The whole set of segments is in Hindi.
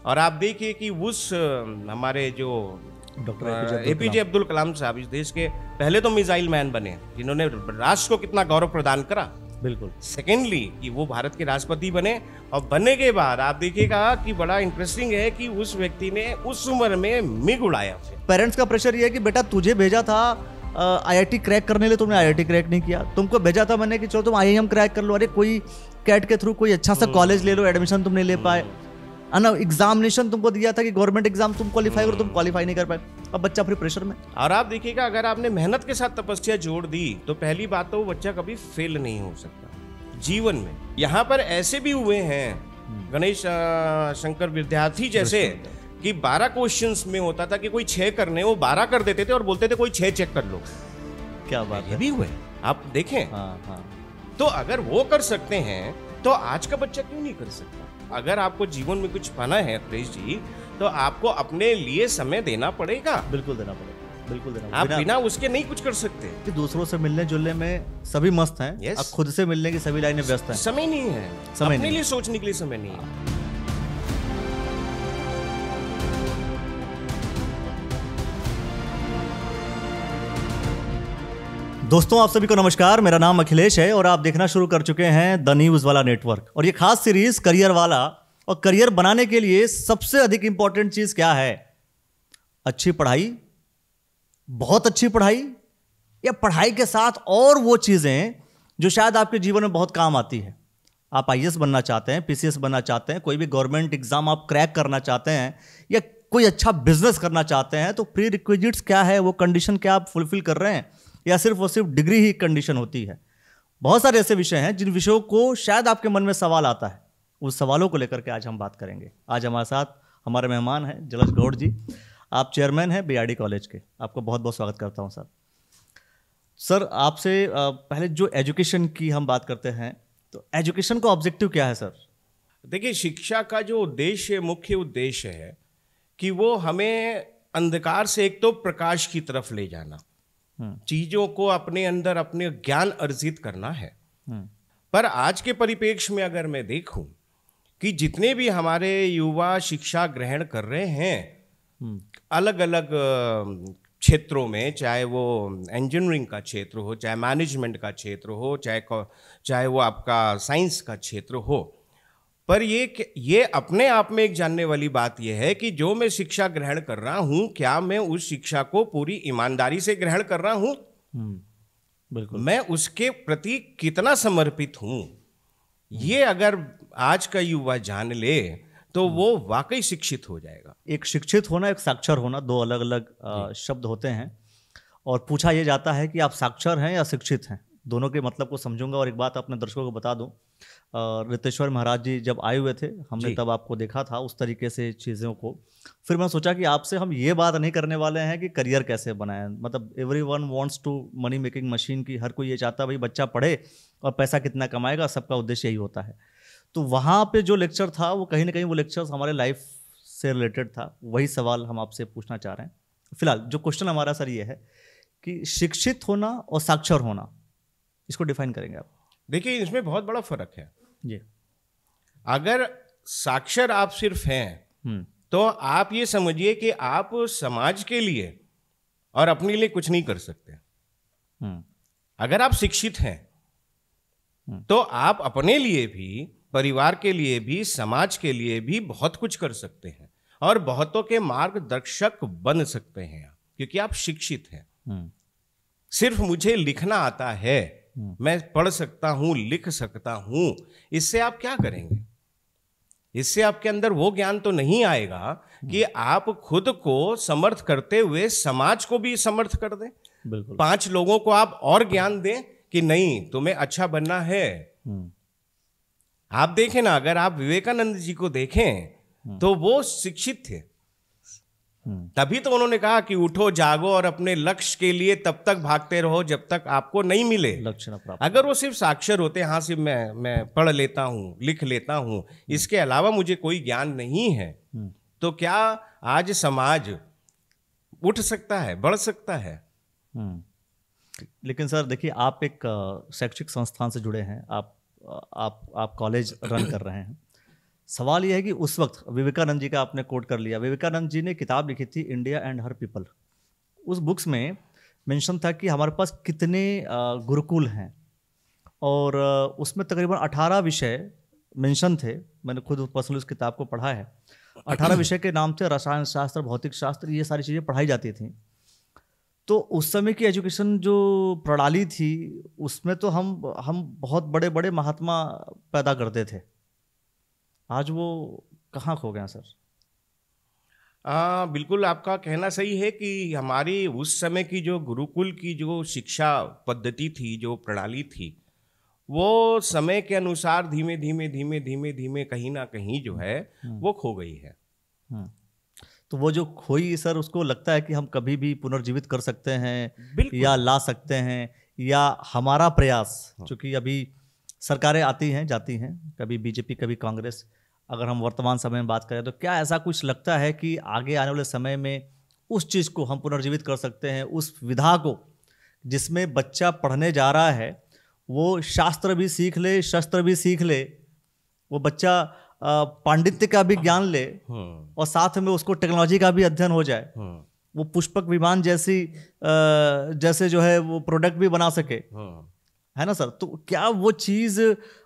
और आप देखिए कि उस हमारे जो डॉक्टर एपीजे अब्दुल कलाम साहब इस देश के पहले तो मिसाइल मैन बने, जिन्होंने राष्ट्र को कितना गौरव प्रदान करा। बिल्कुल। सेकेंडली कि वो भारत के राष्ट्रपति बने, और बनने के बाद आप देखिएगा कि बड़ा इंटरेस्टिंग है कि उस व्यक्ति ने उस उम्र में मिग उड़ाया। पेरेंट्स का प्रेशर ये है कि बेटा तुझे भेजा था आईआईटी क्रैक करने लिए, तुमने आईआईटी क्रैक नहीं किया। तुमको भेजा था मैंने कि चलो तुम आईआईएम क्रैक कर लो, अरे कोई कैट के थ्रू कोई अच्छा सा कॉलेज ले लो, एडमिशन तुम नहीं ले पाए। ना एग्जामिनेशन तुमको दिया था कि गवर्नमेंट एग्जाम तुम क्वालिफाई करो, तुम क्वालिफाई नहीं कर पाए। अब बच्चा फिर प्रेशर में। और आप देखिएगा अगर आपने मेहनत के साथ तपस्या जोड़ दी तो पहली बात तो वो बच्चा कभी फेल नहीं हो सकता जीवन में। यहाँ पर ऐसे भी हुए हैं गणेश शंकर विद्यार्थी जैसे कि 12 क्वेश्चंस में होता था कि कोई 6 करने, वो 12 कर देते थे और बोलते थे कोई 6 चेक कर लो। क्या बात है, ये भी हुए आप देखें। हाँ। तो अगर वो कर सकते हैं तो आज का बच्चा क्यों नहीं कर सकता? अगर आपको जीवन में कुछ पाना है अखिलेश जी, तो आपको अपने लिए समय देना पड़ेगा। बिल्कुल देना पड़ेगा, बिल्कुल देना। आप बिना उसके नहीं कुछ कर सकते। कि दूसरों से मिलने जुलने में सभी मस्त हैं, yes. अब खुद से मिलने की सभी लाइनें व्यस्त हैं। समय नहीं है, समय अपने लिए सोचने के लिए समय नहीं है। दोस्तों आप सभी को नमस्कार, मेरा नाम अखिलेश है और आप देखना शुरू कर चुके हैं द न्यूज़ वाला नेटवर्क। और ये खास सीरीज करियर वाला। और करियर बनाने के लिए सबसे अधिक इंपॉर्टेंट चीज क्या है? अच्छी पढ़ाई, बहुत अच्छी पढ़ाई, या पढ़ाई के साथ और वो चीजें जो शायद आपके जीवन में बहुत काम आती है। आप आईएएस बनना चाहते हैं, पीसीएस बनना चाहते हैं, कोई भी गवर्नमेंट एग्जाम आप क्रैक करना चाहते हैं, या कोई अच्छा बिजनेस करना चाहते हैं, तो प्री रिक्विजिट्स क्या है, वो कंडीशन क्या आप फुलफिल कर रहे हैं, या सिर्फ और सिर्फ डिग्री ही कंडीशन होती है? बहुत सारे ऐसे विषय हैं जिन विषयों को शायद आपके मन में सवाल आता है। उस सवालों को लेकर के आज हम बात करेंगे। आज हमारे साथ हमारे मेहमान हैं जलज गौड़ जी। आप चेयरमैन हैं बीआरडी कॉलेज के। आपको बहुत बहुत स्वागत करता हूं सर। सर आपसे पहले जो एजुकेशन की हम बात करते हैं, तो एजुकेशन का ऑब्जेक्टिव क्या है सर? देखिए, शिक्षा का जो उद्देश्य, मुख्य उद्देश्य है कि वो हमें अंधकार से एक तो प्रकाश की तरफ ले जाना, चीजों को अपने अंदर अपने ज्ञान अर्जित करना है। पर आज के परिप्रेक्ष्य में अगर मैं देखूं कि जितने भी हमारे युवा शिक्षा ग्रहण कर रहे हैं अलग अलग क्षेत्रों में, चाहे वो इंजीनियरिंग का क्षेत्र हो, चाहे मैनेजमेंट का क्षेत्र हो, चाहे वो आपका साइंस का क्षेत्र हो, पर ये अपने आप में एक जानने वाली बात यह है कि जो मैं शिक्षा ग्रहण कर रहा हूं, क्या मैं उस शिक्षा को पूरी ईमानदारी से ग्रहण कर रहा हूं? बिल्कुल। मैं उसके प्रति कितना समर्पित हूं? ये अगर आज का युवा जान ले तो वो वाकई शिक्षित हो जाएगा। एक शिक्षित होना, एक साक्षर होना, दो अलग अलग शब्द होते हैं। और पूछा यह जाता है कि आप साक्षर हैं या शिक्षित हैं। दोनों के मतलब को समझूंगा। और एक बात अपने दर्शकों को बता दूं, रितेश्वर महाराज जी जब आए हुए थे, हमने तब आपको देखा था उस तरीके से चीज़ों को। फिर मैं सोचा कि आपसे हम ये बात नहीं करने वाले हैं कि करियर कैसे बनाएं। मतलब everyone wants to money making machine की, हर कोई ये चाहता है भाई बच्चा पढ़े और पैसा कितना कमाएगा, सबका उद्देश्य यही होता है। तो वहाँ पे जो लेक्चर था वो कहीं ना कहीं वो लेक्चर्स हमारे लाइफ से रिलेटेड था। वही सवाल हम आपसे पूछना चाह रहे हैं। फिलहाल जो क्वेश्चन हमारा सर ये है कि शिक्षित होना और साक्षर होना, इसको डिफाइन करेंगे आप? देखिए, इसमें बहुत बड़ा फर्क है जी। अगर साक्षर आप सिर्फ हैं तो आप ये समझिए कि आप समाज के लिए और अपने लिए कुछ नहीं कर सकते। अगर आप शिक्षित हैं तो आप अपने लिए भी, परिवार के लिए भी, समाज के लिए भी बहुत कुछ कर सकते हैं और बहुतों के मार्गदर्शक बन सकते हैं, क्योंकि आप शिक्षित हैं। सिर्फ मुझे लिखना आता है, मैं पढ़ सकता हूं, लिख सकता हूं, इससे आप क्या करेंगे? इससे आपके अंदर वो ज्ञान तो नहीं आएगा कि आप खुद को समर्थ करते हुए समाज को भी समर्थ कर दें। बिल्कुल। 5 लोगों को आप और ज्ञान दें कि नहीं, तुम्हें अच्छा बनना है। आप देखें ना, अगर आप विवेकानंद जी को देखें तो वो शिक्षित थे। तभी तो उन्होंने कहा कि उठो, जागो और अपने लक्ष्य के लिए तब तक भागते रहो जब तक आपको नहीं मिले लक्ष्य न प्राप्त। अगर वो सिर्फ साक्षर होते, हाँ सिर्फ मैं पढ़ लेता हूँ, लिख लेता हूँ, इसके अलावा मुझे कोई ज्ञान नहीं है, तो क्या आज समाज उठ सकता है, बढ़ सकता है? लेकिन सर देखिए, आप एक शैक्षिक संस्थान से जुड़े हैं, आप कॉलेज रन कर रहे हैं। सवाल यह है कि उस वक्त विवेकानंद जी का आपने कोट कर लिया, विवेकानंद जी ने किताब लिखी थी इंडिया एंड हर पीपल। उस बुक्स में मेंशन था कि हमारे पास कितने गुरुकुल हैं, और उसमें तकरीबन 18 विषय मेंशन थे। मैंने खुद पर्सनली उस किताब को पढ़ा है। 18 विषय के नाम थे, रसायन शास्त्र, भौतिक शास्त्र, ये सारी चीज़ें पढ़ाई जाती थी। तो उस समय की एजुकेशन जो प्रणाली थी उसमें तो हम बहुत बड़े बड़े महात्मा पैदा करते थे। आज वो कहाँ खो गया सर? बिल्कुल आपका कहना सही है कि हमारी उस समय की जो गुरुकुल की जो शिक्षा पद्धति थी, जो प्रणाली थी, वो समय के अनुसार धीमे धीमे कहीं ना कहीं जो है वो खो गई है। तो वो जो खोई सर, उसको लगता है कि हम कभी भी पुनर्जीवित कर सकते हैं या ला सकते हैं, या हमारा प्रयास, चूंकि अभी सरकारें आती हैं जाती हैं, कभी बीजेपी कभी कांग्रेस, अगर हम वर्तमान समय में बात करें तो क्या ऐसा कुछ लगता है कि आगे आने वाले समय में उस चीज़ को हम पुनर्जीवित कर सकते हैं, उस विधा को जिसमें बच्चा पढ़ने जा रहा है वो शास्त्र भी सीख ले, शस्त्र भी सीख ले, वो बच्चा पांडित्य का भी ज्ञान ले और साथ में उसको टेक्नोलॉजी का भी अध्ययन हो जाए, वो पुष्पक विमान जैसे जो है वो प्रोडक्ट भी बना सके, है ना सर? तो क्या वो चीज़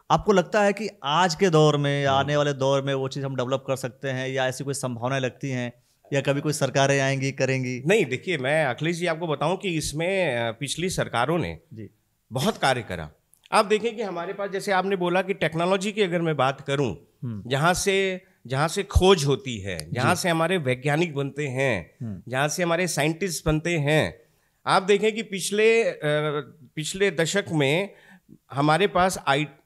आपको लगता है कि आज के दौर में या आने वाले दौर में वो चीज़ हम डेवलप कर सकते हैं, या ऐसी कोई संभावनाएं लगती हैं, या कभी कोई सरकारें आएंगी करेंगी? नहीं, देखिए मैं अखिलेश जी आपको बताऊं कि इसमें पिछली सरकारों ने जी बहुत कार्य करा। आप देखें कि हमारे पास, जैसे आपने बोला कि टेक्नोलॉजी की अगर मैं बात करूं, जहां से खोज होती है, जहां से हमारे वैज्ञानिक बनते हैं, जहां से हमारे साइंटिस्ट बनते हैं, आप देखें कि पिछले दशक में हमारे पास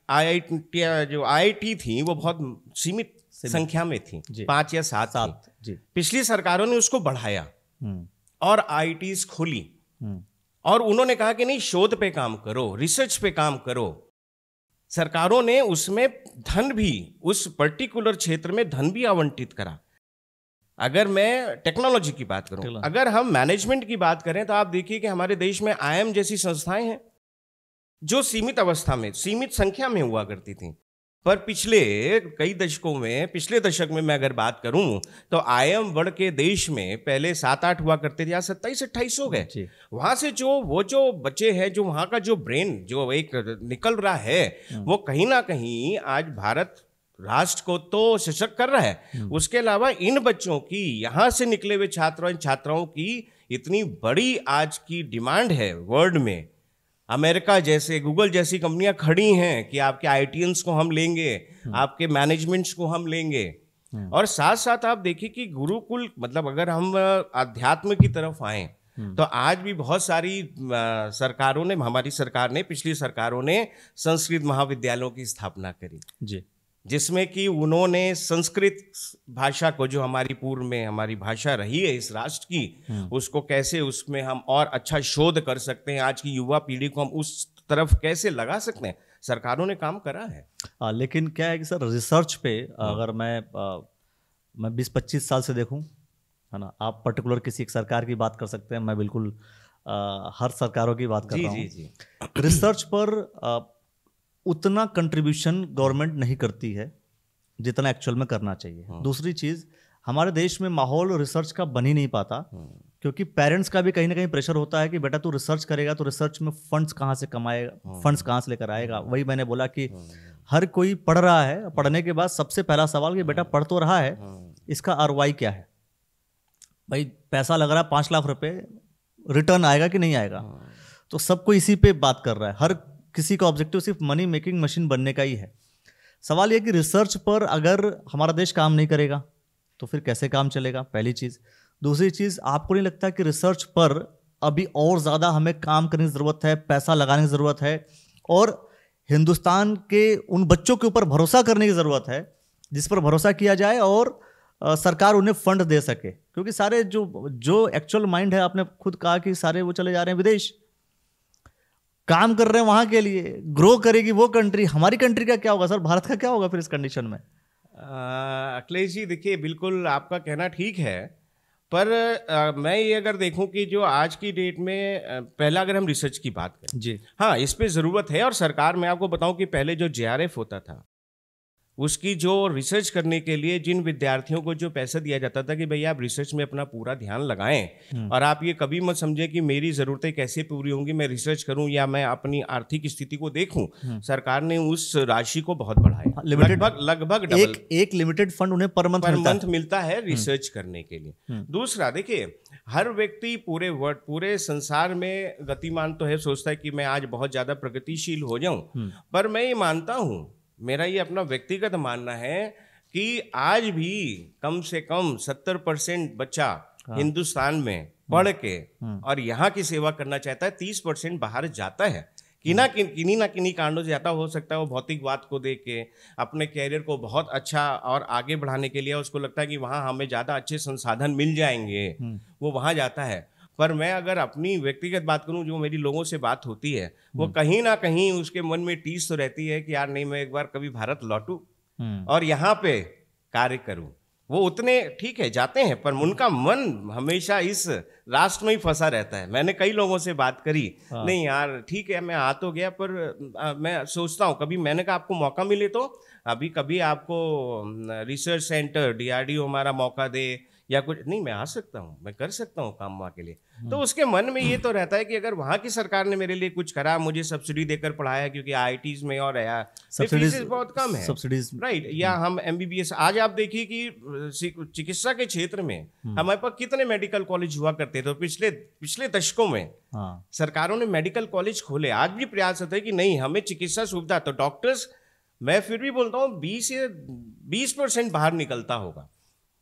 आईआईटी थी, वो बहुत सीमित संख्या में थी, 5 या 7 थी। पिछली सरकारों ने उसको बढ़ाया और आईआईटीज खोली, और उन्होंने कहा कि नहीं, शोध पे काम करो, रिसर्च पे काम करो। सरकारों ने उसमें धन भी, उस पर्टिकुलर क्षेत्र में धन भी आवंटित करा। अगर मैं टेक्नोलॉजी की बात करूं, अगर हम मैनेजमेंट की बात करें, तो आप देखिए कि हमारे देश में आईआईएम जैसी संस्थाएं हैं जो सीमित अवस्था में, सीमित संख्या में हुआ करती थी। पर पिछले दशक में मैं अगर बात करूं तो आईआईएम बढ़ के देश में पहले 7-8 हुआ करते थे, आज 27-28 हो गए। वहां से जो बच्चे हैं, जो वहां का जो ब्रेन जो एक निकल रहा है, वो कहीं ना कहीं आज भारत राष्ट्र को तो सशक्त कर रहा है। उसके अलावा इन बच्चों की, यहाँ से निकले हुए छात्राओं की इतनी बड़ी आज की डिमांड है वर्ल्ड में। अमेरिका जैसे, गूगल जैसी कंपनियां खड़ी हैं कि आपके आईटीएंस को हम लेंगे, आपके मैनेजमेंट्स को हम लेंगे। और साथ साथ आप देखिए कि गुरुकुल, मतलब अगर हम अध्यात्म की तरफ आए तो आज भी बहुत सारी सरकारों ने, हमारी सरकार ने, पिछली सरकारों ने संस्कृत महाविद्यालयों की स्थापना करी जी, जिसमें कि उन्होंने संस्कृत भाषा को, जो हमारी पूर्व में हमारी भाषा रही है इस राष्ट्र की, उसको कैसे, उसमें हम और अच्छा शोध कर सकते हैं, आज की युवा पीढ़ी को हम उस तरफ कैसे लगा सकते हैं, सरकारों ने काम करा है। लेकिन क्या है कि सर, रिसर्च पे अगर मैं 20-25 साल से देखूं, है ना, आप पर्टिकुलर किसी एक सरकार की बात कर सकते हैं, मैं बिल्कुल हर सरकारों की बात कर रहा हूँ। रिसर्च पर उतना कंट्रीब्यूशन गवर्नमेंट नहीं करती है जितना एक्चुअल में करना चाहिए। दूसरी चीज़, हमारे देश में माहौल रिसर्च का बन ही नहीं पाता, क्योंकि पेरेंट्स का भी कहीं ना कहीं प्रेशर होता है कि बेटा तू रिसर्च करेगा तो रिसर्च में फंड्स कहाँ से कमाएगा, फंड्स कहाँ से लेकर आएगा। वही मैंने बोला कि हर कोई पढ़ रहा है, पढ़ने के बाद सबसे पहला सवाल कि बेटा पढ़ तो रहा है, इसका ROI क्या है? भाई पैसा लग रहा है 5 लाख रुपए, रिटर्न आएगा कि नहीं आएगा? तो सब कोई इसी पे बात कर रहा है, हर किसी का ऑब्जेक्टिव सिर्फ मनी मेकिंग मशीन बनने का ही है। सवाल यह कि रिसर्च पर अगर हमारा देश काम नहीं करेगा तो फिर कैसे काम चलेगा, पहली चीज़। दूसरी चीज़, आपको नहीं लगता कि रिसर्च पर अभी और ज़्यादा हमें काम करने की ज़रूरत है, पैसा लगाने की ज़रूरत है, और हिंदुस्तान के उन बच्चों के ऊपर भरोसा करने की ज़रूरत है जिस पर भरोसा किया जाए और सरकार उन्हें फंड दे सके? क्योंकि सारे जो एक्चुअल माइंड है, आपने खुद कहा कि सारे वो चले जा रहे हैं विदेश, काम कर रहे हैं वहां के लिए, ग्रो करेगी वो कंट्री। हमारी कंट्री का क्या होगा सर, भारत का क्या होगा फिर इस कंडीशन में? अखिलेश जी, देखिए बिल्कुल आपका कहना ठीक है, पर मैं ये अगर देखूं कि जो आज की डेट में, पहला अगर हम रिसर्च की बात करें जी, हाँ, इस पे ज़रूरत है। और सरकार, मैं आपको बताऊं कि पहले जो JRF होता था, उसकी जो रिसर्च करने के लिए जिन विद्यार्थियों को जो पैसा दिया जाता था कि भैया आप रिसर्च में अपना पूरा ध्यान लगाएं और आप ये कभी मत समझें कि मेरी ज़रूरतें कैसे पूरी होंगी, मैं रिसर्च करूं या मैं अपनी आर्थिक स्थिति को देखूं, सरकार ने उस राशि को बहुत बढ़ाया, लगभग डबल। एक लिमिटेड फंड उन्हें पर मंथ मिलता है रिसर्च करने के लिए। दूसरा देखिए, हर व्यक्ति पूरे संसार में गतिमान तो है, सोचता है कि मैं आज बहुत ज़्यादा प्रगतिशील हो जाऊं, पर मैं ये मानता हूं, मेरा ये अपना व्यक्तिगत मानना है कि आज भी कम से कम 70% बच्चा हिंदुस्तान में पढ़ के और यहाँ की सेवा करना चाहता है, 30% बाहर जाता है, किन्हीं ना किन्हीं कारणों से जाता हो सकता है वो भौतिकवाद को देख के अपने कैरियर को बहुत अच्छा और आगे बढ़ाने के लिए उसको लगता है कि वहाँ हमें ज़्यादा अच्छे संसाधन मिल जाएंगे, वो वहाँ जाता है। पर मैं अगर अपनी व्यक्तिगत बात करूं, जो मेरी लोगों से बात होती है, वो कहीं ना कहीं उसके मन में टीस तो रहती है कि यार नहीं, मैं एक बार कभी भारत लौटूं और यहाँ पे कार्य करूं। वो उतने ठीक है जाते हैं, पर उनका मन हमेशा इस राष्ट्र में ही फंसा रहता है। मैंने कई लोगों से बात करी, नहीं यार ठीक है मैं आ तो गया, पर मैं सोचता हूँ कभी, मैंने कहा आपको मौका मिले तो अभी कभी आपको रिसर्च सेंटर DRDO हमारा मौका दे या कुछ, नहीं मैं आ सकता हूँ, मैं कर सकता हूँ काम वहाँ के लिए। तो उसके मन में ये तो रहता है कि अगर वहाँ की सरकार ने मेरे लिए कुछ करा, मुझे सब्सिडी देकर पढ़ाया, क्योंकि IITs में और फीस बहुत कम है, सब्सिडीज राइट, या हम MBBS, आज आप देखिए कि चिकित्सा के क्षेत्र में हमारे पास कितने मेडिकल कॉलेज हुआ करते थे, तो पिछले दशकों में सरकारों ने मेडिकल कॉलेज खोले। आज भी प्रयास होता है कि नहीं हमें चिकित्सा सुविधा, तो डॉक्टर्स मैं फिर भी बोलता हूँ 20% बाहर निकलता होगा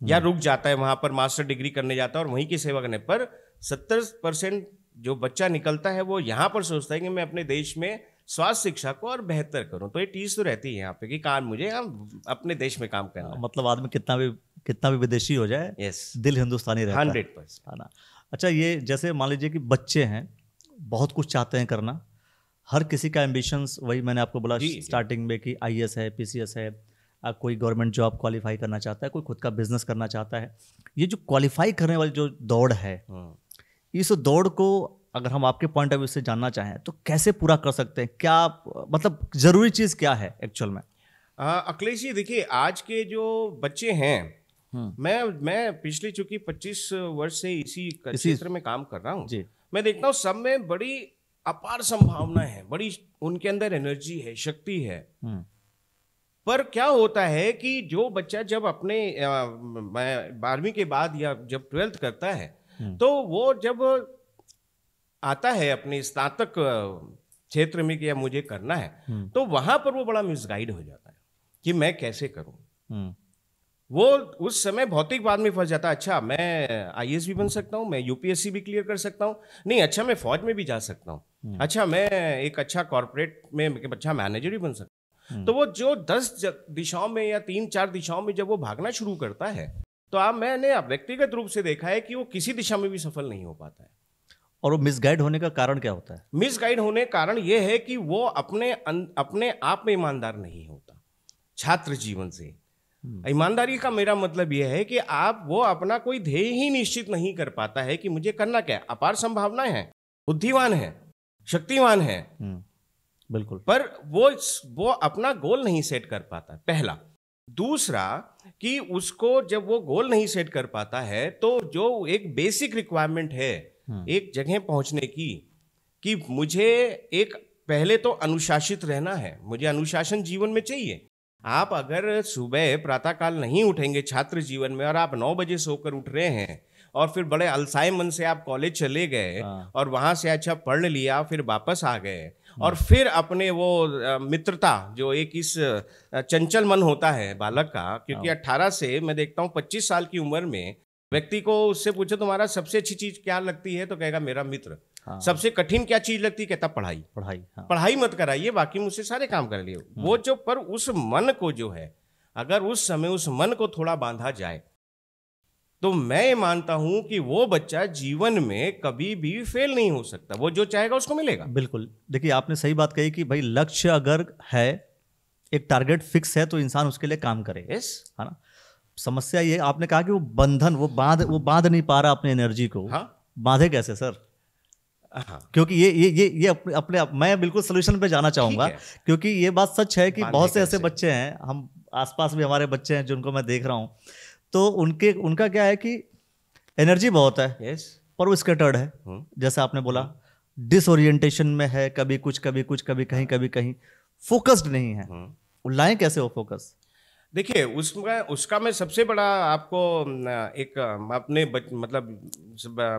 या रुक जाता है, वहां पर मास्टर डिग्री करने जाता है और वहीं की सेवा करने, पर 70% जो बच्चा निकलता है वो यहाँ पर सोचता है कि मैं अपने देश में स्वास्थ्य शिक्षा को और बेहतर करूं। तो ये चीज तो रहती है यहाँ पे कि काम मुझे अपने देश में काम करना, मतलब आदमी कितना भी विदेशी हो जाए, यस, दिल हिंदुस्तानी रहता 100% है ना। अच्छा, ये जैसे मान लीजिए कि बच्चे हैं, बहुत कुछ चाहते हैं करना, हर किसी का एम्बिशंस, वही मैंने आपको बोला स्टार्टिंग में कि IAS है, PCS है, कोई गवर्नमेंट जॉब क्वालिफाई करना चाहता है, कोई खुद का बिजनेस करना चाहता है। ये जो क्वालिफाई करने वाली जो दौड़ है, इस दौड़ को अगर हम आपके पॉइंट ऑफ व्यू से जानना चाहें तो कैसे पूरा कर सकते हैं, क्या मतलब जरूरी चीज क्या है एक्चुअल में? अखिलेश जी देखिए, आज के जो बच्चे हैं, मैं पिछले चूंकि 25 वर्ष से इसी क्षेत्र में काम कर रहा हूँ, मैं देखता हूँ सब में बड़ी अपार संभावनाएं हैं, बड़ी उनके अंदर एनर्जी है, शक्ति है। पर क्या होता है कि जो बच्चा जब अपने 12वीं के बाद या जब 12th करता है, तो वो जब आता है अपने स्नातक क्षेत्र में कि मुझे करना है, तो वहां पर वो बड़ा मिसगाइड हो जाता है कि मैं कैसे करूं। वो उस समय भौतिकवाद में फंस जाता है, अच्छा मैं IAS भी बन सकता हूं, मैं UPSC भी क्लियर कर सकता हूं, नहीं अच्छा मैं फौज में भी जा सकता हूं, अच्छा मैं एक अच्छा कॉर्पोरेट में अच्छा मैनेजर भी बन सकता हूं। तो वो जो 10 दिशाओं में या 3-4 दिशाओं में जब वो भागना शुरू करता है, तो मैंने व्यक्तिगत रूप से देखा है कि वो किसी दिशा में भी सफल नहीं हो पाता है। और वो मिसगाइड होने का कारण क्या होता है? मिसगाइड होने का कारण ये है कि वो अपने आप में ईमानदार नहीं होता। छात्र जीवन से ईमानदारी का मेरा मतलब यह है कि वो अपना कोई ध्येय ही निश्चित नहीं कर पाता है कि मुझे करना क्या है। अपार संभावनाएं हैं, बुद्धिमान है, शक्तिमान है, बिल्कुल, पर वो अपना गोल नहीं सेट कर पाता, पहला। दूसरा कि उसको जब वो गोल नहीं सेट कर पाता है, तो जो एक बेसिक रिक्वायरमेंट है एक जगह पहुंचने की, कि मुझे एक पहले तो अनुशासित रहना है, मुझे अनुशासन जीवन में चाहिए। आप अगर सुबह प्रातःकाल नहीं उठेंगे छात्र जीवन में, और आप 9 बजे सोकर उठ रहे हैं और फिर बड़े अलसाए मन से आप कॉलेज चले गए और वहां से अच्छा पढ़ लिया, फिर वापस आ गए और फिर अपने वो मित्रता जो एक इस चंचल मन होता है बालक का, क्योंकि 18 से मैं देखता हूँ 25 साल की उम्र में व्यक्ति को उससे पूछो तुम्हारा सबसे अच्छी चीज क्या लगती है, तो कहेगा मेरा मित्र। सबसे कठिन क्या चीज लगती है, कहता पढ़ाई। पढ़ाई मत कराइए, बाकी मुझसे सारे काम कर लिए। वो जो पर उस मन को जो है, अगर उस समय उस मन को थोड़ा बांधा जाए, तो मैं मानता हूं कि वो बच्चा जीवन में कभी भी फेल नहीं हो सकता, वो जो चाहेगा उसको मिलेगा। बिल्कुल, देखिए आपने सही बात कही कि भाई लक्ष्य अगर है, एक टारगेट फिक्स है, तो इंसान उसके लिए काम करे, है ना। समस्या ये आपने कहा कि वो बंधन, वो बांध नहीं पा रहा अपने एनर्जी को। बांधे कैसे सर? हाँ, क्योंकि ये अपने मैं बिल्कुल सोल्यूशन पे जाना चाहूंगा, क्योंकि ये बात सच है कि बहुत से ऐसे बच्चे हैं, हम आसपास भी हमारे बच्चे हैं जिनको मैं देख रहा हूँ, तो उनका क्या है कि एनर्जी बहुत है, यस, पर वो स्कैटर्ड है, जैसे आपने बोला, डिसओरिएंटेशन में है, कभी कुछ कभी कहीं फोकस्ड नहीं है। लाएं कैसे हो फोकस? देखिए उसका मैं सबसे बड़ा आपको एक अपने मतलब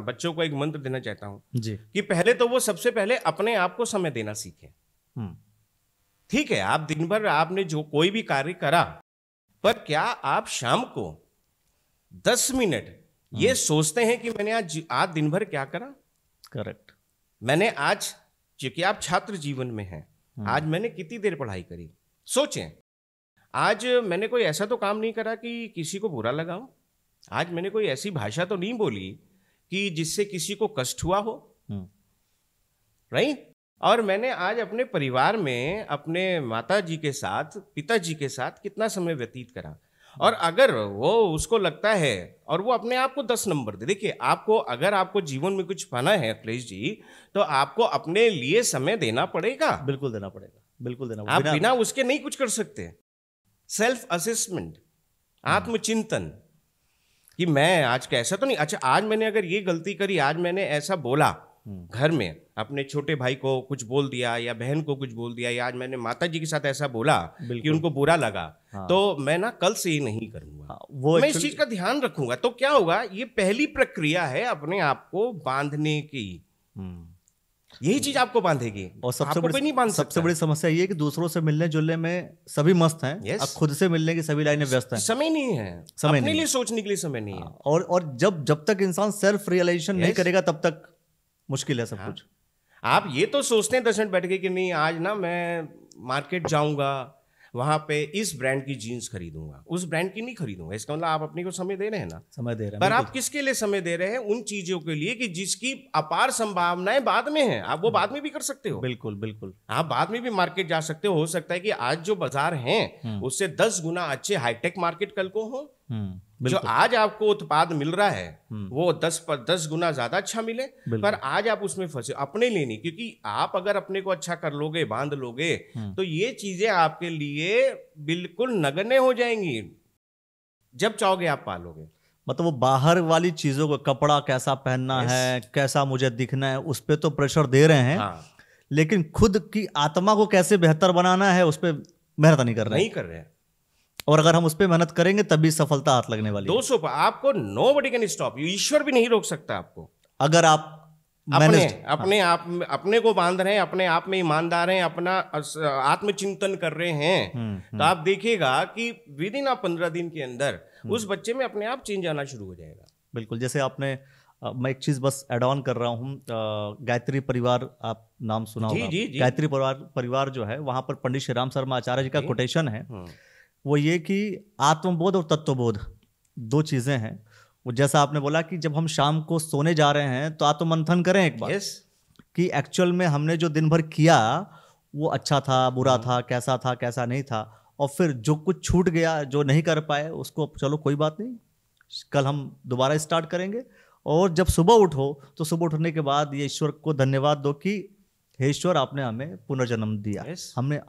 बच्चों को एक मंत्र देना चाहता हूँ जी, कि पहले तो वो सबसे पहले अपने आप को समय देना सीखें। ठीक है, आप दिन भर आपने जो कोई भी कार्य करा, पर क्या आप शाम को 10 मिनट ये सोचते हैं कि मैंने आज दिन भर क्या करा? करेक्ट। मैंने आज, क्योंकि आप छात्र जीवन में हैं, आज मैंने कितनी देर पढ़ाई करी? सोचें, आज मैंने कोई ऐसा तो काम नहीं करा कि किसी को बुरा लगा हो, आज मैंने कोई ऐसी भाषा तो नहीं बोली कि जिससे किसी को कष्ट हुआ हो, राइट? और मैंने आज अपने परिवार में अपने माता जी के साथ, पिताजी के साथ कितना समय व्यतीत करा। और अगर वो उसको लगता है और वो अपने आप को 10 नंबर दे, देखिए आपको अगर आपको जीवन में कुछ पाना है अखिलेश जी, तो आपको अपने लिए समय देना पड़ेगा। बिल्कुल देना पड़ेगा, बिल्कुल देना आप बिना उसके नहीं कुछ कर सकते। सेल्फ असेसमेंट, आत्मचिंतन कि मैं आज कैसा तो नहीं, अच्छा आज मैंने अगर ये गलती करी, आज मैंने ऐसा बोला घर में, अपने छोटे भाई को कुछ बोल दिया या बहन को कुछ बोल दिया, या आज मैंने माता जी के साथ ऐसा बोला कि उनको बुरा लगा, तो मैं ना कल से ये नहीं करूंगा, मैं इस चीज का ध्यान रखूंगा। तो क्या होगा, ये पहली प्रक्रिया है अपने आप को बांधने की। यही चीज आपको बांधेगी, और सबसे बड़ी समस्या ये है कि दूसरों से मिलने जुलने में सभी मस्त हैं, अब खुद से मिलने की सभी लाइनें व्यस्त हैं, समय नहीं है, समय अपने लिए सोचने के लिए समय नहीं है। और जब तक इंसान सेल्फ रियलाइजेशन नहीं करेगा तब तक मुश्किल है सब कुछ। आप ये तो सोचते हैं 10 मिनट बैठ के कि नहीं आज ना मैं मार्केट जाऊंगा, वहां पे इस ब्रांड की जीन्स खरीदूंगा, उस ब्रांड की नहीं खरीदूंगा, इसका मतलब आप अपने को समय दे रहे हैं ना, समय दे रहे हैं, पर आप किसके लिए समय दे रहे हैं? उन चीजों के लिए कि जिसकी अपार संभावनाएं बाद में हैं, आप वो बाद में भी कर सकते हो। बिल्कुल बिल्कुल, आप बाद में भी मार्केट जा सकते हो सकता है कि आज जो बाजार हैं उससे 10 गुना अच्छे हाईटेक मार्केट कल को हो। जो आज आपको उत्पाद मिल रहा है वो 10 गुना ज्यादा अच्छा मिले, पर आज आप उसमें फंसे अपने लिए नहीं, क्योंकि आप अगर अपने को अच्छा कर लोगे, बांध लोगे, तो ये चीजें आपके लिए बिल्कुल नगण्य हो जाएंगी, जब चाहोगे आप पालोगे। मतलब वो बाहर वाली चीजों को, कपड़ा कैसा पहनना है, कैसा मुझे दिखना है, उस पर तो प्रेशर दे रहे हैं, लेकिन खुद की आत्मा को कैसे बेहतर बनाना है उस पर मेहनत नहीं कर रहे हैं। और अगर हम उस पर मेहनत करेंगे तभी सफलता हाथ लगने वाली है। 200 आपको नोबडी कैन स्टॉप यू, ईश्वर भी नहीं रोक सकता आपको। अगर आप अपने को बांध रहे हैं, अपने आप में ईमानदार हैं, अपना आत्मचिंतन कर रहे हैं, तो आप देखिएगा कि विद इन 15 दिन के अंदर उस बच्चे में अपने आप चेंज आना शुरू हो जाएगा। बिल्कुल, जैसे आपने मैं एक चीज बस एड ऑन कर रहा हूँ, गायत्री परिवार, आप नाम सुना होगा, गायत्री परिवार जो है, वहां पर पंडित श्री राम शर्मा आचार्य जी का कोटेशन है, वो ये कि आत्मबोध और तत्वबोध 2 चीजें हैं। वो जैसा आपने बोला कि जब हम शाम को सोने जा रहे हैं तो आत्ममंथन करें एक बार, कि एक्चुअल में हमने जो दिन भर किया वो अच्छा था, बुरा था, कैसा था, कैसा नहीं था, और फिर जो कुछ छूट गया, जो नहीं कर पाए, उसको चलो कोई बात नहीं, कल हम दोबारा स्टार्ट करेंगे। और जब सुबह उठो तो सुबह उठने के बाद ये ईश्वर को धन्यवाद दो कि हे ईश्वर, आपने हमें पुनर्जन्म दिया,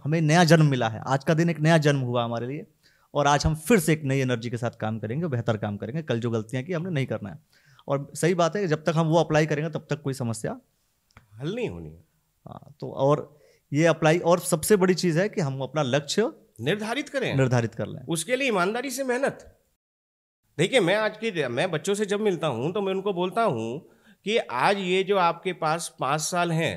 हमें नया जन्म मिला है, आज का दिन एक नया जन्म हुआ हमारे लिए, और आज हम फिर से एक नई एनर्जी के साथ काम करेंगे, बेहतर काम करेंगे, कल जो गलतियां की हमने नहीं करना है। और सही बात है, जब तक हम वो अप्लाई करेंगे तब तक कोई समस्या हल नहीं होनी। हाँ, तो और ये अप्लाई, और सबसे बड़ी चीज है कि हम अपना लक्ष्य निर्धारित कर लें, उसके लिए ईमानदारी से मेहनत। देखिए मैं बच्चों से जब मिलता हूं तो मैं उनको बोलता हूं कि आज ये जो आपके पास 5 साल हैं,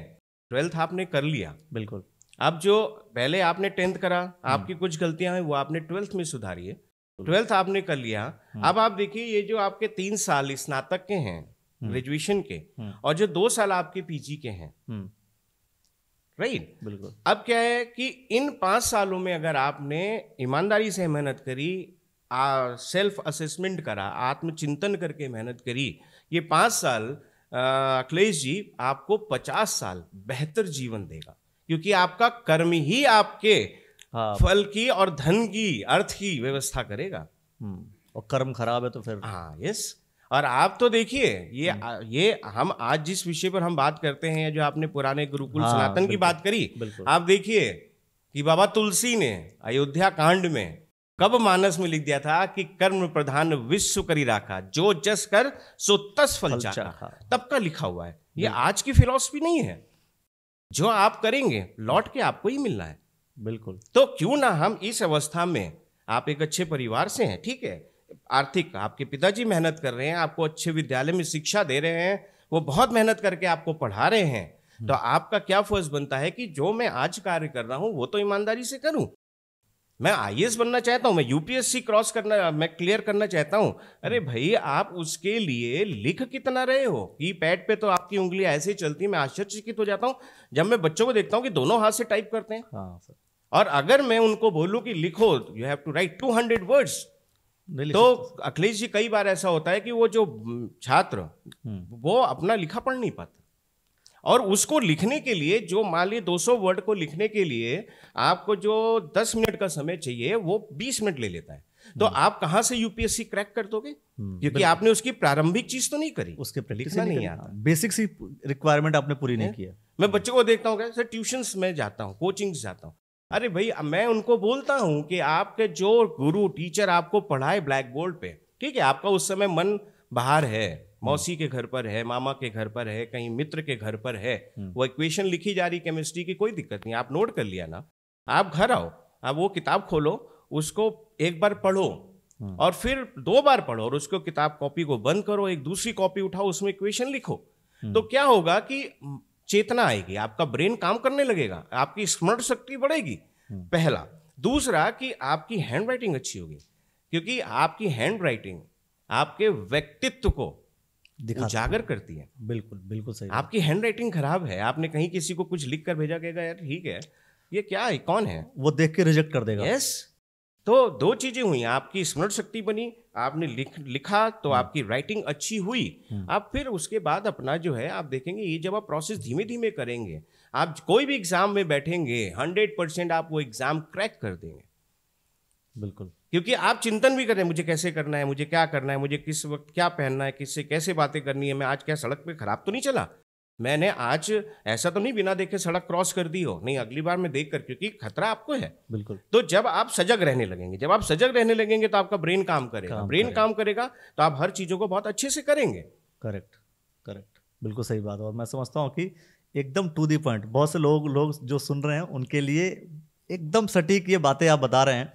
12th आपने कर लिया, बिल्कुल, अब जो पहले आपने 10th करा, आपकी कुछ गलतियां हैं वो आपने 12th में सुधारी है, 12th आपने कर लिया, अब आप देखिए ये जो आपके 3 साल स्नातक के हैं, ग्रेजुएशन के, और जो 2 साल आपके पीजी के हैं, राइट, बिल्कुल, अब क्या है कि इन 5 सालों में अगर आपने ईमानदारी से मेहनत करी, सेल्फ असेसमेंट करा, आत्मचिंतन करके मेहनत करी, ये 5 साल अखिलेश जी आपको 50 साल बेहतर जीवन देगा, क्योंकि आपका कर्म ही आपके फल की और धन की, अर्थ की व्यवस्था करेगा। और कर्म खराब है तो फिर यस, और आप तो देखिए ये हम आज जिस विषय पर हम बात करते हैं, जो आपने पुराने गुरुकुल हाँ, सनातन की बात करी, आप देखिए कि बाबा तुलसी ने अयोध्या कांड में कब मानस में लिख दिया था कि कर्म प्रधान विश्व करी राखा, जो जस कर सो तस फल चाखा, तब का लिखा हुआ है। ये आज की फिलॉसफी नहीं है। जो आप करेंगे लौट के आपको ही मिलना है। बिल्कुल। तो क्यों ना हम इस अवस्था में, आप एक अच्छे परिवार से हैं, ठीक है, आर्थिक आपके पिताजी मेहनत कर रहे हैं, आपको अच्छे विद्यालय में शिक्षा दे रहे हैं, वो बहुत मेहनत करके आपको पढ़ा रहे हैं, तो आपका क्या फर्ज बनता है कि जो मैं आज कार्य कर रहा हूं वो तो ईमानदारी से करूं। मैं आईएएस बनना चाहता हूं, मैं यूपीएससी मैं क्लियर करना चाहता हूं। अरे भाई, आप उसके लिए लिख कितना रहे हो? की पैड पे तो आपकी उंगलियां ऐसे ही चलती है, मैं आश्चर्यचकित हो जाता हूं जब मैं बच्चों को देखता हूं कि दोनों हाथ से टाइप करते हैं। हाँ सर। और अगर मैं उनको बोलूं कि लिखो, you have to write 200 words, तो अखिलेश जी कई बार ऐसा होता है कि वो जो छात्र वो अपना लिखा पढ़ नहीं पाता, और उसको लिखने के लिए जो मान लीजिए 200 वर्ड को लिखने के लिए आपको जो 10 मिनट का समय चाहिए वो 20 मिनट ले लेता है। तो आप कहां से यूपीएससी क्रैक कर दोगे? क्योंकि आपने उसकी प्रारंभिक चीज तो नहीं करी, उसके लिखना नहीं आता, बेसिक सी रिक्वायरमेंट आपने पूरी नहीं किया। मैं बच्चों को देखता हूँ, सर ट्यूशंस में जाता हूँ, कोचिंग्स जाता हूँ, अरे भाई मैं उनको बोलता हूं कि आपके जो गुरु टीचर आपको पढ़ाए ब्लैक बोर्ड पे, ठीक है, आपका उस समय मन बाहर है, मौसी के घर पर है, मामा के घर पर है, कहीं मित्र के घर पर है, वो इक्वेशन लिखी जा रही केमिस्ट्री की, कोई दिक्कत नहीं, आप नोट कर लिया ना, आप घर आओ, आप वो किताब खोलो, उसको एक बार पढ़ो और फिर 2 बार पढ़ो, और उसको किताब कॉपी को बंद करो, एक दूसरी कॉपी उठाओ, उसमें इक्वेशन लिखो। तो क्या होगा कि चेतना आएगी, आपका ब्रेन काम करने लगेगा, आपकी स्मरण शक्ति बढ़ेगी, पहला। दूसरा कि आपकी हैंड राइटिंग अच्छी होगी, क्योंकि आपकी हैंड राइटिंग आपके व्यक्तित्व को उजागर करती है। बिल्कुल बिल्कुल सही। आपकी हैंड राइटिंग खराब है, आपने कहीं किसी को कुछ लिख कर भेजा, कहेगा यार ठीक है, ये क्या है, कौन है, वो देख के रिजेक्ट कर देगा। यस। तो 2 चीजें हुई, आपकी स्मरण शक्ति बनी, आपने लिखा तो आपकी राइटिंग अच्छी हुई। आप फिर उसके बाद अपना जो है आप देखेंगे, ये जब आप प्रोसेस धीमे धीमे करेंगे, आप कोई भी एग्जाम में बैठेंगे 100% आप वो एग्जाम क्रैक कर देंगे। बिल्कुल। क्योंकि आप चिंतन भी करें, मुझे कैसे करना है, मुझे क्या करना है, मुझे किस वक्त क्या पहनना है, किससे कैसे बातें करनी है, मैं आज क्या सड़क पे खराब तो नहीं चला, मैंने आज ऐसा तो नहीं बिना देखे सड़क क्रॉस कर दी हो, नहीं अगली बार मैं देख कर, क्योंकि खतरा आपको है। बिल्कुल। तो जब आप सजग रहने लगेंगे, जब आप सजग रहने लगेंगे तो आपका ब्रेन काम करेगा, ब्रेन काम करेगा तो आप हर चीजों को बहुत अच्छे से करेंगे। करेक्ट करेक्ट, बिल्कुल सही बात है। और मैं समझता हूँ कि एकदम टू दी पॉइंट, बहुत से लोग जो सुन रहे हैं उनके लिए एकदम सटीक ये बातें आप बता रहे हैं।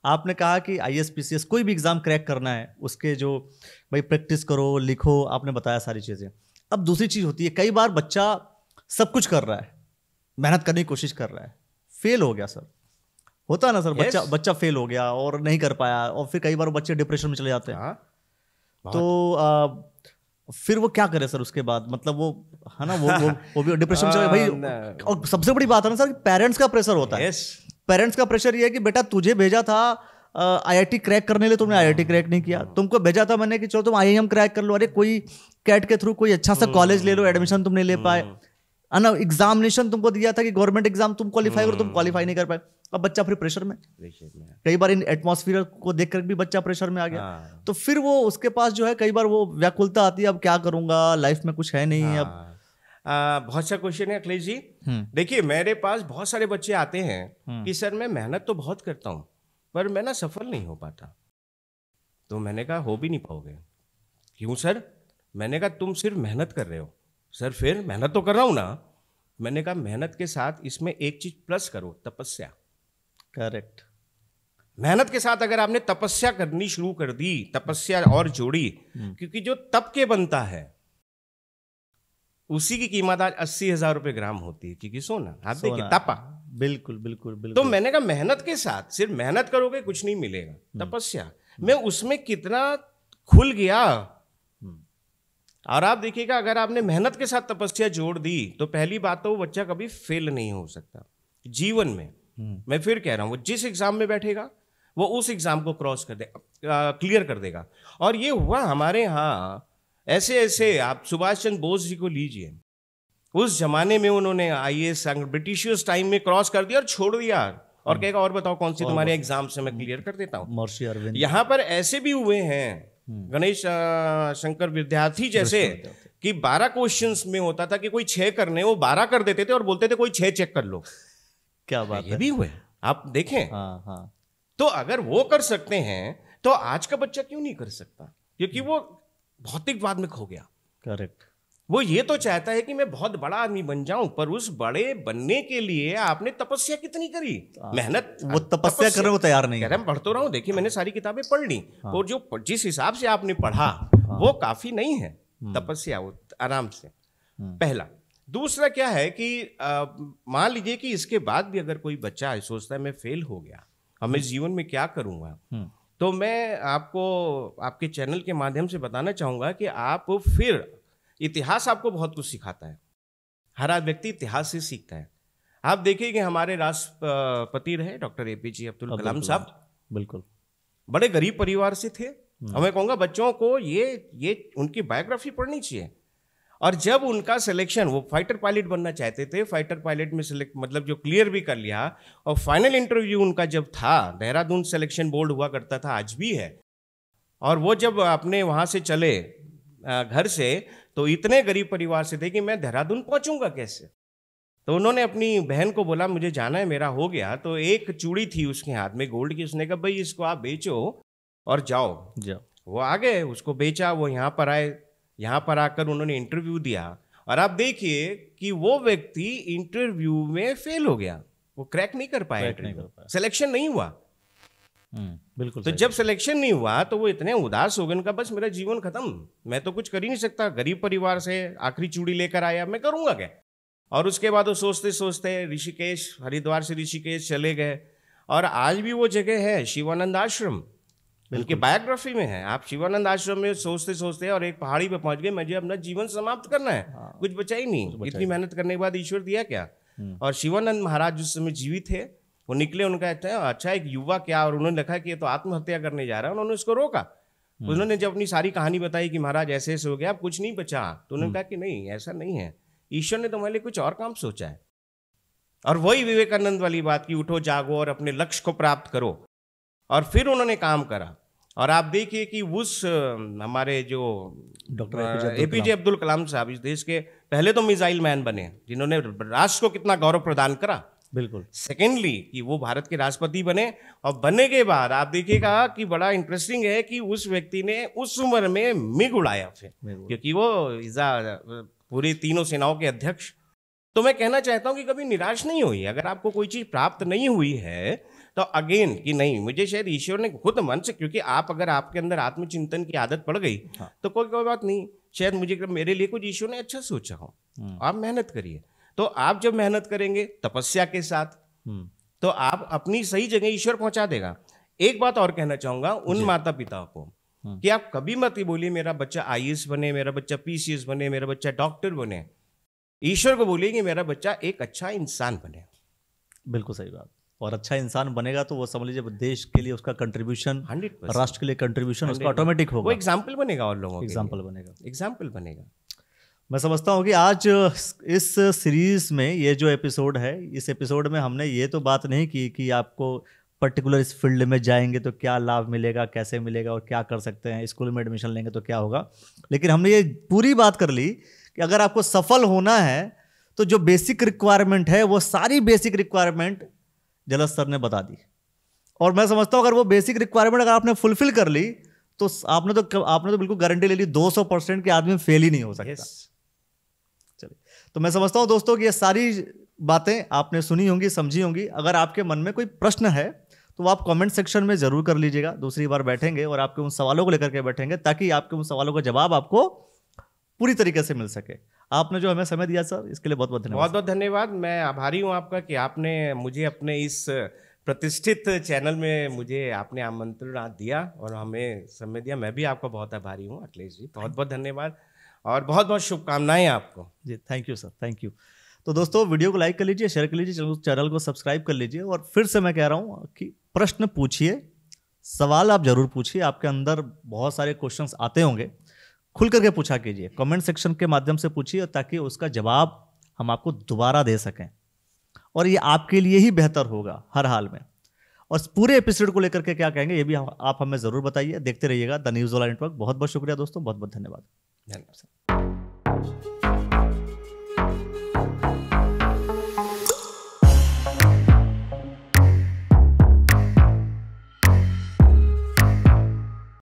आपने कहा कि आईएएस पीसीएस कोई भी एग्जाम क्रैक करना है, उसके जो भाई प्रैक्टिस करो, लिखो, आपने बताया सारी चीज़ें। अब दूसरी चीज़ होती है, कई बार बच्चा सब कुछ कर रहा है, मेहनत करने की कोशिश कर रहा है, फेल हो गया सर, होता है ना सर, yes. बच्चा फेल हो गया और नहीं कर पाया, और फिर कई बार बच्चे डिप्रेशन में चले जाते हैं। तो फिर वो क्या करे सर उसके बाद, मतलब वो है ना, वो भी डिप्रेशन में चले भाई। और सबसे बड़ी बात है ना सर, पेरेंट्स का प्रेशर होता है। पेरेंट्स का प्रेशर ये है कि बेटा तुझे भेजा था आईआईटी क्रैक करने लिए, तुमने आईआईटी क्रैक नहीं किया, तुमको भेजा था मैंने कि चलो तुम आईआईएम क्रैक कर लो, अरे कोई कैट के थ्रू कोई अच्छा सा कॉलेज ले लो, एडमिशन तुम नहीं ले पाए, है ना, एग्जामिनेशन तुमको दिया था कि गवर्नमेंट एग्जाम तुम क्वालिफाई करो, तुम क्वालिफाई नहीं कर पाए, अब बच्चा फिर प्रेशर में। कई बार इन एटमॉस्फेयर को देखकर भी बच्चा प्रेशर में आ गया। तो फिर वो उसके पास जो है कई बार वो व्याकुलता आती है, अब क्या करूंगा, लाइफ में कुछ है नहीं। अब बहुत सा क्वेश्चन है अखिलेश जी। देखिए मेरे पास बहुत सारे बच्चे आते हैं कि सर मैं मेहनत तो बहुत करता हूँ पर मैं ना सफल नहीं हो पाता। तो मैंने कहा हो भी नहीं पाओगे। क्यों सर? मैंने कहा तुम सिर्फ मेहनत कर रहे हो। सर फिर मेहनत तो कर रहा हूं ना। मैंने कहा मेहनत के साथ इसमें एक चीज प्लस करो, तपस्या। करेक्ट। मेहनत के साथ अगर आपने तपस्या करनी शुरू कर दी, तपस्या और जोड़ी, क्योंकि जो तप के बनता है उसी की कीमत आज 80,000 रुपए ग्राम होती है। क्योंकि सोना आप देखिए तपा। बिल्कुल बिल्कुल बिल्कुल। तो मैंने कहा मेहनत के साथ, सिर्फ मेहनत करोगे कुछ नहीं मिलेगा, तपस्या। मैं उसमें कितना खुल गया। और आप देखिएगा अगर आपने मेहनत के साथ तपस्या जोड़ दी तो पहली बात तो वो बच्चा कभी फेल नहीं हो सकता जीवन में। मैं फिर कह रहा हूं वो जिस एग्जाम में बैठेगा वो उस एग्जाम को क्रॉस कर देगा, क्लियर कर देगा। और ये हुआ हमारे यहाँ ऐसे ऐसे। आप सुभाष चंद्र बोस जी को लीजिए, उस जमाने में उन्होंने आईएएस ब्रिटिशर्स टाइम में क्रॉस कर दिया और छोड़ दिया और कहेगा और बताओ कौन सी तुम्हारे एग्जाम से मैं क्लियर कर देता हूं। महर्षि अरविंद। यहां पर ऐसे भी हुए हैं गणेश शंकर विद्यार्थी जैसे कि 12 क्वेश्चंस में होता था कि कोई 6 करने, वो 12 कर देते थे और बोलते थे कोई 6 चेक कर लो। क्या बात है, ये भी हुए, आप देखें। हाँ हाँ। तो अगर वो कर सकते हैं तो आज का बच्चा क्यों नहीं कर सकता? क्योंकि वो भौतिकवाद में खो गया। करेक्ट। वो ये तो चाहता है कि मैं बहुत बड़ा आदमी बन जाऊं, पर उस बड़े बनने के लिए आपने तपस्या कितनी करी, मेहनत। वो तपस्या करने को तैयार नहीं है। मैं पढ़ता रहा हूं, देखिए मैंने सारी किताबें पढ़ ली, और जो जिस हिसाब से आपने पढ़ा वो काफी नहीं है तपस्या, वो आराम से। पहला। दूसरा क्या है कि मान लीजिए कि इसके बाद भी अगर कोई बच्चा सोचता है मैं फेल हो गया, अब मैं जीवन में क्या करूंगा, तो मैं आपको आपके चैनल के माध्यम से बताना चाहूंगा कि आप फिर, इतिहास आपको बहुत कुछ सिखाता है। हर व्यक्ति इतिहास से सीखता है। आप देखिए कि हमारे राष्ट्रपति रहे डॉक्टर APJ अब्दुल कलाम साहब, बिल्कुल बड़े गरीब परिवार से थे। और मैं कहूँगा बच्चों को ये उनकी बायोग्राफी पढ़नी चाहिए। और जब उनका सिलेक्शन, वो फाइटर पायलट बनना चाहते थे, फाइटर पायलट में सिलेक्ट मतलब जो क्लियर भी कर लिया, और फाइनल इंटरव्यू उनका जब था, देहरादून सिलेक्शन बोर्ड हुआ करता था, आज भी है, और वो जब अपने वहाँ से चले घर से, तो इतने गरीब परिवार से थे कि मैं देहरादून पहुँचूंगा कैसे। तो उन्होंने अपनी बहन को बोला मुझे जाना है, मेरा हो गया। तो एक चूड़ी थी उसके हाथ में गोल्ड की, उसने कहा भाई इसको आप बेचो और जाओ। वो आ गए, उसको बेचा, वो यहाँ पर आए, यहाँ पर आकर उन्होंने इंटरव्यू दिया, और आप देखिए कि वो व्यक्ति इंटरव्यू में फेल हो गया, वो क्रैक नहीं कर पाया, सिलेक्शन नहीं हुआ। बिल्कुल। तो जब सिलेक्शन नहीं हुआ तो वो इतने उदास हो गए, उनका बस मेरा जीवन खत्म, मैं तो कुछ कर ही नहीं सकता, गरीब परिवार से आखिरी चूड़ी लेकर आया, मैं करूंगा क्या। और उसके बाद वो सोचते सोचते ऋषिकेश, हरिद्वार से ऋषिकेश चले गए, और आज भी वो जगह है शिवानंद आश्रम, उनकी बायोग्राफी में है। आप शिवानंद आश्रम में सोचते सोचते और एक पहाड़ी पे पहुंच गए, मुझे अपना जीवन समाप्त करना है, कुछ बचा ही नहीं, इतनी मेहनत करने के बाद ईश्वर दिया क्या। और शिवानंद महाराज उस समय जीवित थे, वो निकले, उनका अच्छा एक युवा क्या, और उन्होंने देखा कि ये तो आत्महत्या करने जा रहा है, उन्होंने उसको रोका। उन्होंने जब अपनी सारी कहानी बताई कि महाराज ऐसे ऐसे हो गया, अब कुछ नहीं बचा, तो उन्होंने कहा कि नहीं ऐसा नहीं है, ईश्वर ने तुम्हारे लिए कुछ और काम सोचा है। और वही विवेकानंद वाली बात की उठो जागो और अपने लक्ष्य को प्राप्त करो। और फिर उन्होंने काम करा, और आप देखिए कि उस हमारे जो डॉक्टर APJ अब्दुल कलाम साहब इस देश के पहले तो मिसाइल मैन बने, जिन्होंने राष्ट्र को कितना गौरव प्रदान करा। बिल्कुल। सेकेंडली कि वो भारत के राष्ट्रपति बने, और बनने के बाद आप देखिएगा कि बड़ा इंटरेस्टिंग है कि उस व्यक्ति ने उस उम्र में मिग उड़ाया फिर, क्योंकि वो पूरी तीनों सेनाओं के अध्यक्ष। तो मैं कहना चाहता हूं कि कभी निराश नहीं हुई, अगर आपको कोई चीज प्राप्त नहीं हुई है तो अगेन कि नहीं, मुझे शायद ईश्वर ने खुद मन से, क्योंकि आप अगर आपके अंदर आत्मचिंतन की आदत पड़ गई तो कोई बात नहीं, शायद मुझे मेरे लिए कुछ ईश्वर ने अच्छा सोचा हो। आप मेहनत करिए, तो आप जब मेहनत करेंगे तपस्या के साथ, तो आप अपनी सही जगह ईश्वर पहुंचा देगा। एक बात और कहना चाहूंगा उन माता पिता को कि आप कभी मत बोलिए मेरा बच्चा IAS बने, मेरा बच्चा PCS बने, मेरा बच्चा डॉक्टर बने। ईश्वर को बोलिए कि मेरा बच्चा एक अच्छा इंसान बने। बिल्कुल सही बात। और अच्छा इंसान बनेगा तो वो समझ लीजिए देश के लिए उसका कंट्रीब्यूशन, 100%, राष्ट्र के लिए कंट्रीब्यूशन उसका ऑटोमेटिक होगा, वो एग्जाम्पल बनेगा और लोगों के एग्जाम्पल बनेगा। मैं समझता हूँ कि आज इस सीरीज में ये जो एपिसोड है, इस एपिसोड में हमने ये तो बात नहीं की कि आपको पर्टिकुलर इस फील्ड में जाएंगे तो क्या लाभ मिलेगा, कैसे मिलेगा और क्या कर सकते हैं, स्कूल में एडमिशन लेंगे तो क्या होगा, लेकिन हमने ये पूरी बात कर ली कि अगर आपको सफल होना है तो जो बेसिक रिक्वायरमेंट है वो सारी बेसिक रिक्वायरमेंट जलज सर ने बता दी। और मैं समझता हूँ अगर वो बेसिक रिक्वायरमेंट अगर आपने फुलफिल कर ली तो आपने तो बिल्कुल गारंटी ले ली 200% के आदमी फेल ही नहीं हो सकता। चलिए, तो मैं समझता हूँ दोस्तों कि ये सारी बातें आपने सुनी होंगी, समझी होंगी। अगर आपके मन में कोई प्रश्न है तो आप कमेंट सेक्शन में जरूर कर लीजिएगा। दूसरी बार बैठेंगे और आपके उन सवालों को लेकर के बैठेंगे ताकि आपके उन सवालों का जवाब आपको पूरी तरीके से मिल सके। आपने जो हमें समय दिया सर, इसके लिए बहुत बहुत धन्यवाद। बहुत बहुत धन्यवाद। मैं आभारी हूँ आपका कि आपने मुझे अपने इस प्रतिष्ठित चैनल में मुझे आपने आमंत्रण दिया और हमें समय दिया। मैं भी आपका बहुत आभारी हूँ अखिलेश जी, बहुत बहुत धन्यवाद और बहुत बहुत शुभकामनाएं आपको जी। Thank you sir, thank you. तो दोस्तों वीडियो को लाइक कर लीजिए, शेयर कर लीजिए, चैनल को सब्सक्राइब कर लीजिए। और फिर से मैं कह रहा हूँ कि प्रश्न पूछिए, सवाल आप जरूर पूछिए। आपके अंदर बहुत सारे क्वेश्चंस आते होंगे, खुल करके पूछा कीजिए, कमेंट सेक्शन के माध्यम से पूछिए ताकि उसका जवाब हम आपको दोबारा दे सकें और ये आपके लिए ही बेहतर होगा हर हाल में। और इस पूरे एपिसोड को लेकर के क्या कहेंगे ये भी आप हमें जरूर बताइए। देखते रहिएगा द न्यूज़ वाला नेटवर्क। बहुत बहुत शुक्रिया दोस्तों, बहुत बहुत धन्यवाद। धन्यवाद।